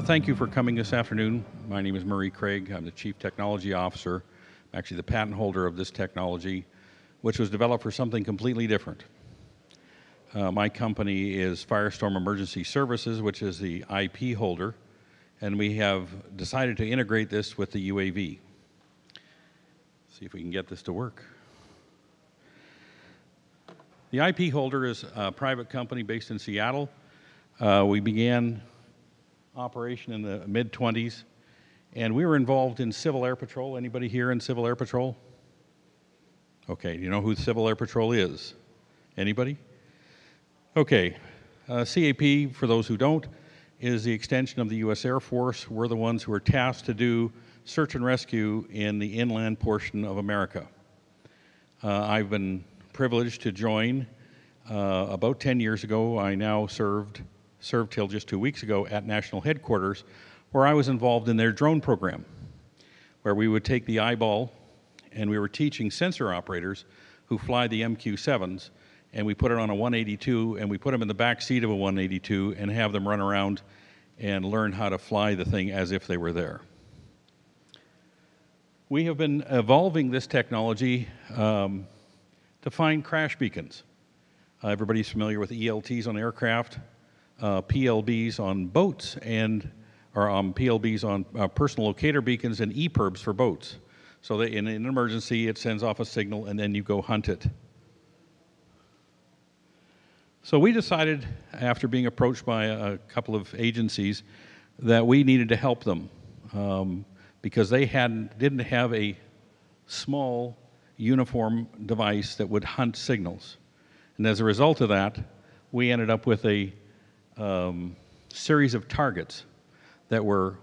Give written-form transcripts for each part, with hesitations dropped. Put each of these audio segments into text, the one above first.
Thank you for coming this afternoon. My name is Murray Craig. I'm the Chief Technology Officer. I'm actually the patent holder of this technology, which was developed for something completely different. My company is Firestorm Emergency Services, which is the IP holder, and we have decided to integrate this with the UAV. See if we can get this to work. The IP holder is a private company based in Seattle. We began operation in the mid-20s, and we were involved in Civil Air Patrol. Anybody here in Civil Air Patrol? Okay, do you know who Civil Air Patrol is? Anybody? Okay, CAP, for those who don't, is the extension of the U.S. Air Force. We're the ones who are tasked to do search and rescue in the inland portion of America. I've been privileged to join about 10 years ago. I now served till just 2 weeks ago at National Headquarters, where I was involved in their drone program, where we would take the eyeball and we were teaching sensor operators who fly the MQ-7s, and we put it on a 182, and we put them in the back seat of a 182 and have them run around and learn how to fly the thing as if they were there. We have been evolving this technology to find crash beacons. Everybody's familiar with ELTs on aircraft, PLBs on boats, or PLBs on personal locator beacons, and EPIRBs for boats. So that in an emergency, it sends off a signal, and then you go hunt it. So we decided, after being approached by a couple of agencies, that we needed to help them because they didn't have a small uniform device that would hunt signals. And as a result of that, we ended up with a series of targets that were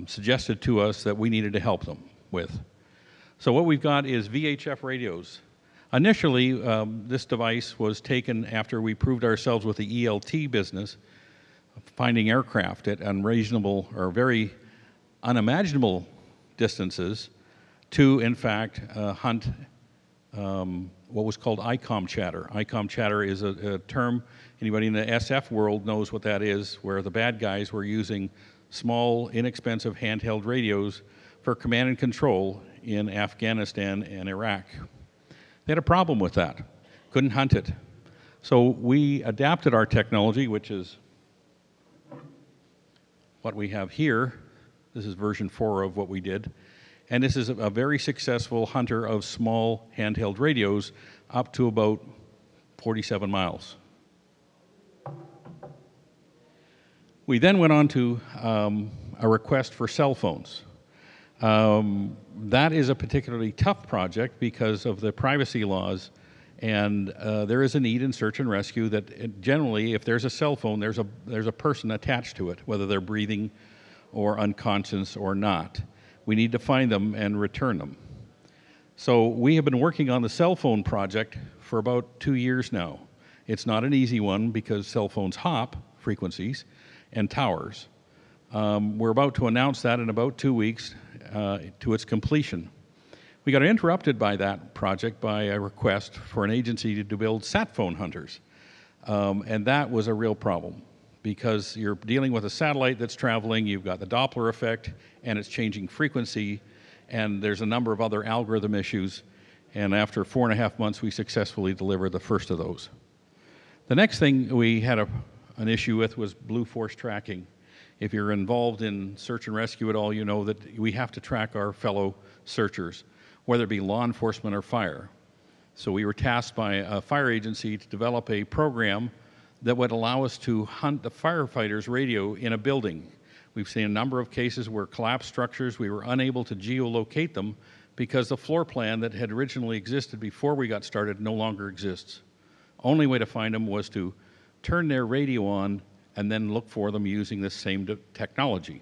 suggested to us that we needed to help them with. So what we've got is VHF radios. Initially, this device was taken after we proved ourselves with the ELT business, finding aircraft at unreasonable or very unimaginable distances to, in fact, hunt what was called ICOM chatter. ICOM chatter is a term, anybody in the SF world knows what that is, where the bad guys were using small, inexpensive handheld radios for command and control in Afghanistan and Iraq. They had a problem with that, couldn't hunt it. So we adapted our technology, which is what we have here. This is version 4 of what we did. And this is a very successful hunter of small handheld radios up to about 47 miles. We then went on to a request for cell phones. That is a particularly tough project because of the privacy laws, and there is a need in search and rescue that generally, if there's a cell phone, there's a person attached to it, whether they're breathing or unconscious or not. We need to find them and return them. So we have been working on the cell phone project for about 2 years now. It's not an easy one because cell phones hop frequencies and towers. We're about to announce that in about 2 weeks to its completion. We got interrupted by that project by a request for an agency to build sat phone hunters. And that was a real problem because you're dealing with a satellite that's traveling, you've got the Doppler effect, and it's changing frequency, and there's a number of other algorithm issues. And after 4.5 months, we successfully delivered the first of those. The next thing we had an issue with was blue force tracking. If you're involved in search and rescue at all, you know that we have to track our fellow searchers, whether it be law enforcement or fire. So we were tasked by a fire agency to develop a program that would allow us to hunt the firefighter's radio in a building. We've seen a number of cases where collapsed structures, we were unable to geolocate them because the floor plan that had originally existed before we got started no longer exists. Only way to find them was to turn their radio on and then look for them using this same technology.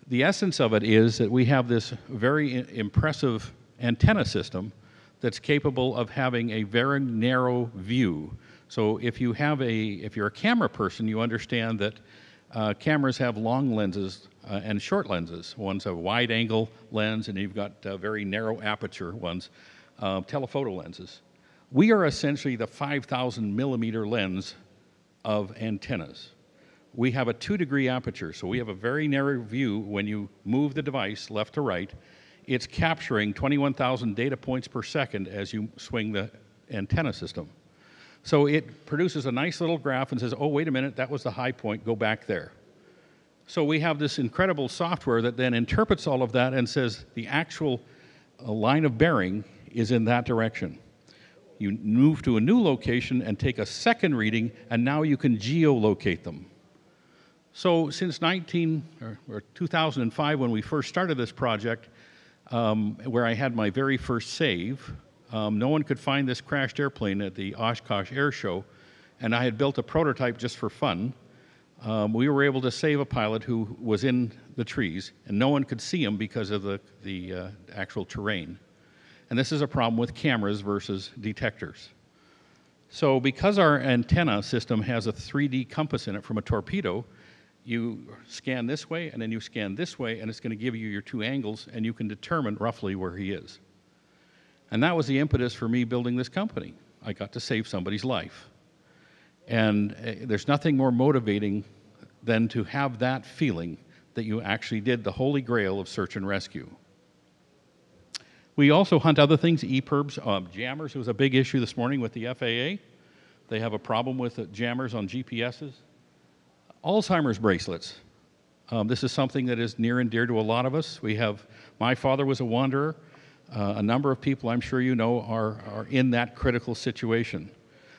The essence of it is that we have this very impressive antenna system that's capable of having a very narrow view. So if you're a camera person, you understand that cameras have long lenses and short lenses. One's a wide angle lens, and you've got very narrow aperture ones, telephoto lenses. We are essentially the 5,000 millimeter lens of antennas. we have a 2-degree aperture, so we have a very narrow view when you move the device left to right. It's capturing 21,000 data points per second as you swing the antenna system. So it produces a nice little graph and says, oh, wait a minute, that was the high point, go back there. So we have this incredible software that then interprets all of that and says the actual line of bearing is in that direction. You move to a new location and take a second reading, and now you can geolocate them. So since 2005, when we first started this project, where I had my very first save, no one could find this crashed airplane at the Oshkosh Air Show, and I had built a prototype just for fun. We were able to save a pilot who was in the trees, and no one could see him because of the actual terrain. And this is a problem with cameras versus detectors. So because our antenna system has a 3D compass in it from a torpedo, you scan this way, and then you scan this way, and it's going to give you your 2 angles, and you can determine roughly where he is. And that was the impetus for me building this company. I got to save somebody's life. And there's nothing more motivating than to have that feeling that you actually did the holy grail of search and rescue. We also hunt other things, EPIRBs, jammers. It was a big issue this morning with the FAA. They have a problem with jammers on GPSs. Alzheimer's bracelets. This is something that is near and dear to a lot of us. My father was a wanderer. A number of people, I'm sure you know, are in that critical situation.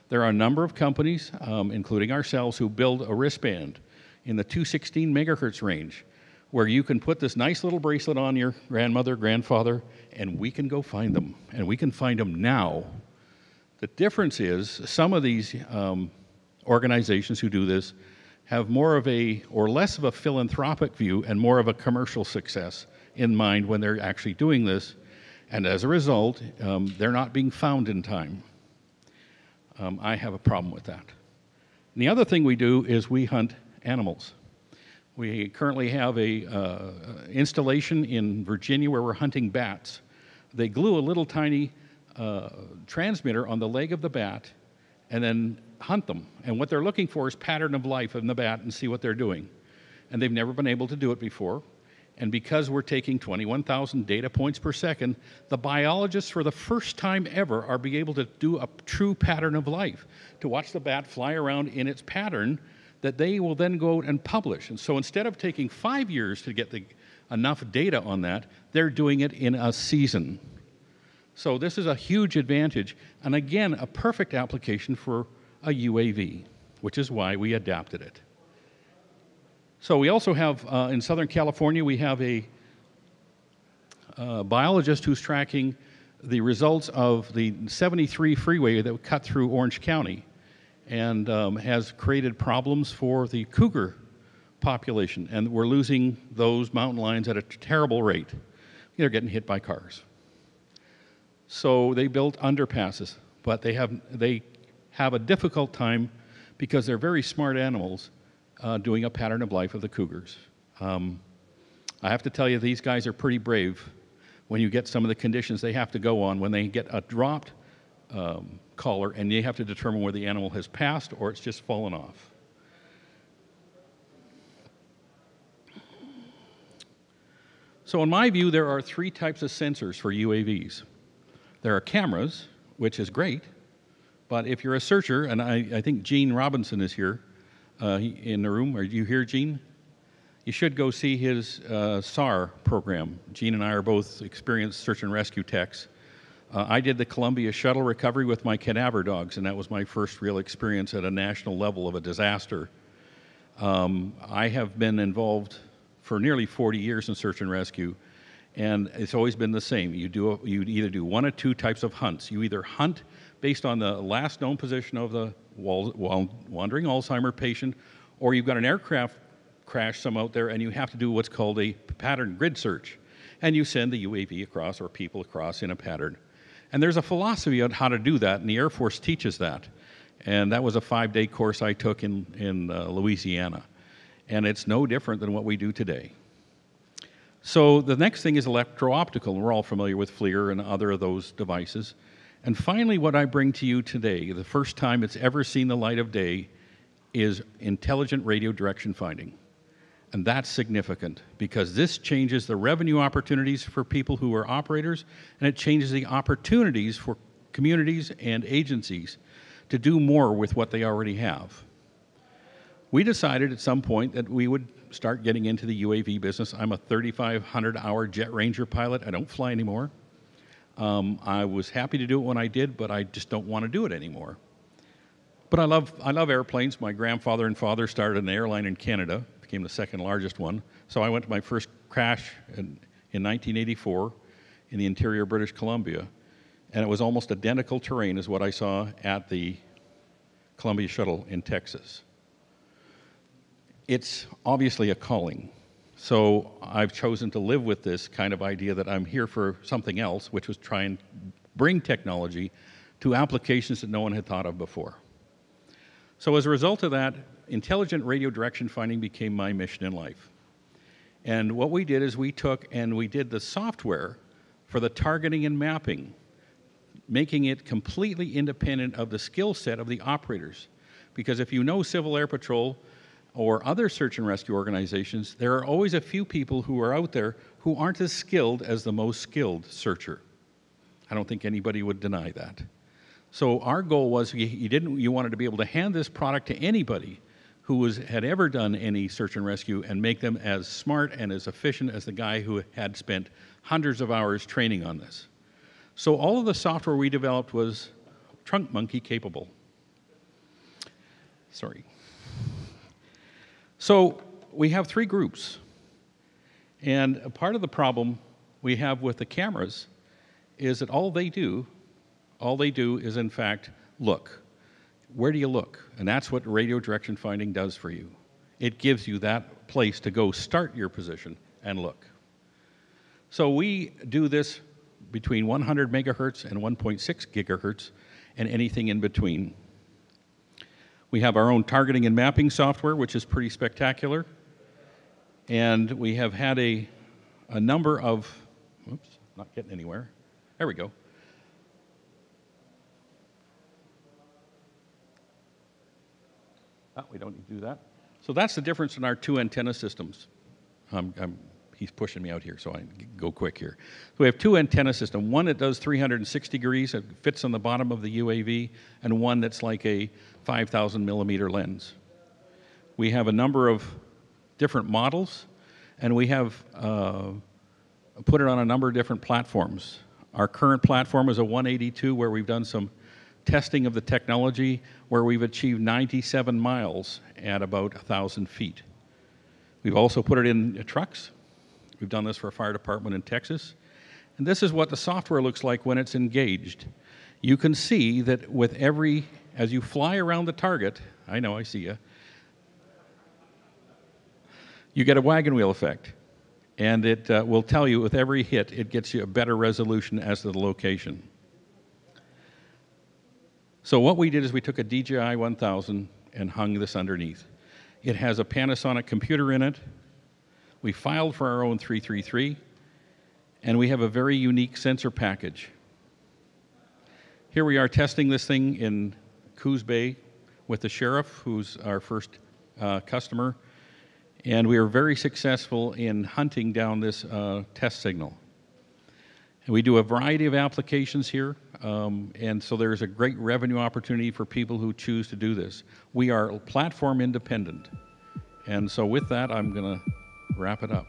There are a number of companies, including ourselves, who build a wristband in the 216 megahertz range, where you can put this nice little bracelet on your grandmother, grandfather, and we can go find them, and we can find them now. The difference is some of these organizations who do this have more of or less of a philanthropic view and more of a commercial success in mind when they're actually doing this, and as a result, they're not being found in time. I have a problem with that. And the other thing we do is we hunt animals. We currently have a installation in Virginia where we're hunting bats. They glue a little tiny transmitter on the leg of the bat and then hunt them. And what they're looking for is pattern of life in the bat and see what they're doing. And they've never been able to do it before. And because we're taking 21,000 data points per second, the biologists for the first time ever are being able to do a true pattern of life, to watch the bat fly around in its pattern that they will then go out and publish. And so instead of taking 5 years to get enough data on that, they're doing it in a season. So this is a huge advantage, and again, a perfect application for a UAV, which is why we adapted it. So we also have, in Southern California, we have a biologist who's tracking the results of the 73 freeway that cut through Orange County and has created problems for the cougar population. And we're losing those mountain lions at a terrible rate. They're getting hit by cars. So they built underpasses, but they have a difficult time because they're very smart animals doing a pattern of life of the cougars. I have to tell you, these guys are pretty brave when you get some of the conditions they have to go on when they get a dropped collar and they have to determine whether the animal has passed or it's just fallen off. So in my view, there are 3 types of sensors for UAVs. There are cameras, which is great, but if you're a searcher, and I think Gene Robinson is here in the room. Are you here, Gene? You should go see his SAR program. Gene and I are both experienced search and rescue techs. I did the Columbia shuttle recovery with my cadaver dogs, and that was my first real experience at a national level of a disaster. I have been involved for nearly 40 years in search and rescue, and it's always been the same. You either do 1 of 2 types of hunts. You either hunt based on the last known position of the wandering Alzheimer patient, or you've got an aircraft crash some out there and you have to do what's called a pattern grid search. And you send the UAV across or people across in a pattern. And there's a philosophy on how to do that, and the Air Force teaches that. And that was a 5-day course I took in Louisiana. And it's no different than what we do today. So the next thing is electro-optical, and we're all familiar with FLIR and other of those devices. And finally, what I bring to you today, the first time it's ever seen the light of day, is intelligent radio direction finding. And that's significant because this changes the revenue opportunities for people who are operators, and it changes the opportunities for communities and agencies to do more with what they already have. We decided at some point that we would start getting into the UAV business. I'm a 3,500-hour Jet Ranger pilot. I don't fly anymore. I was happy to do it when I did, but I just don't want to do it anymore. But I love airplanes. My grandfather and father started an airline in Canada, became the second largest one. So I went to my first crash in 1984 in the interior of British Columbia, and it was almost identical terrain as what I saw at the Columbia Shuttle in Texas. It's obviously a calling. So I've chosen to live with this kind of idea that I'm here for something else, which was try and bring technology to applications that no one had thought of before. So as a result of that, intelligent radio direction finding became my mission in life. And what we did is we took and we did the software for the targeting and mapping, making it completely independent of the skill set of the operators. Because if you know Civil Air Patrol or other search and rescue organizations, there are always a few people who are out there who aren't as skilled as the most skilled searcher. I don't think anybody would deny that. So our goal was you wanted to be able to hand this product to anybody who had ever done any search and rescue and make them as smart and as efficient as the guy who had spent hundreds of hours training on this. So all of the software we developed was trunk monkey capable. Sorry. So we have three groups. And a part of the problem we have with the cameras is that all they do is, in fact, look. Where do you look? And that's what radio direction finding does for you. It gives you that place to go start your position and look. So we do this between 100 megahertz and 1.6 gigahertz and anything in between. We have our own targeting and mapping software, which is pretty spectacular. And we have had a number of, oops, not getting anywhere. There we go. Oh, we don't need to do that. So that's the difference in our two antenna systems. He's pushing me out here, so I go quick here. So we have two antenna systems, one that does 360 degrees, it fits on the bottom of the UAV, and one that's like a 5,000 millimeter lens. We have a number of different models, and we have put it on a number of different platforms. Our current platform is a 182, where we've done some testing of the technology, where we've achieved 97 miles at about 1,000 feet. We've also put it in trucks. We've done this for a fire department in Texas. And this is what the software looks like when it's engaged. You can see that with as you fly around the target, I know, I see you, you get a wagon wheel effect. And it will tell you with every hit, it gets you a better resolution as to the location. So what we did is we took a DJI 1000 and hung this underneath. It has a Panasonic computer in it. We filed for our own 333, and we have a very unique sensor package. Here we are testing this thing in Coos Bay with the sheriff, who's our first customer, and we are very successful in hunting down this test signal. And we do a variety of applications here, and so there's a great revenue opportunity for people who choose to do this. We are platform independent. And so with that, I'm going to wrap it up.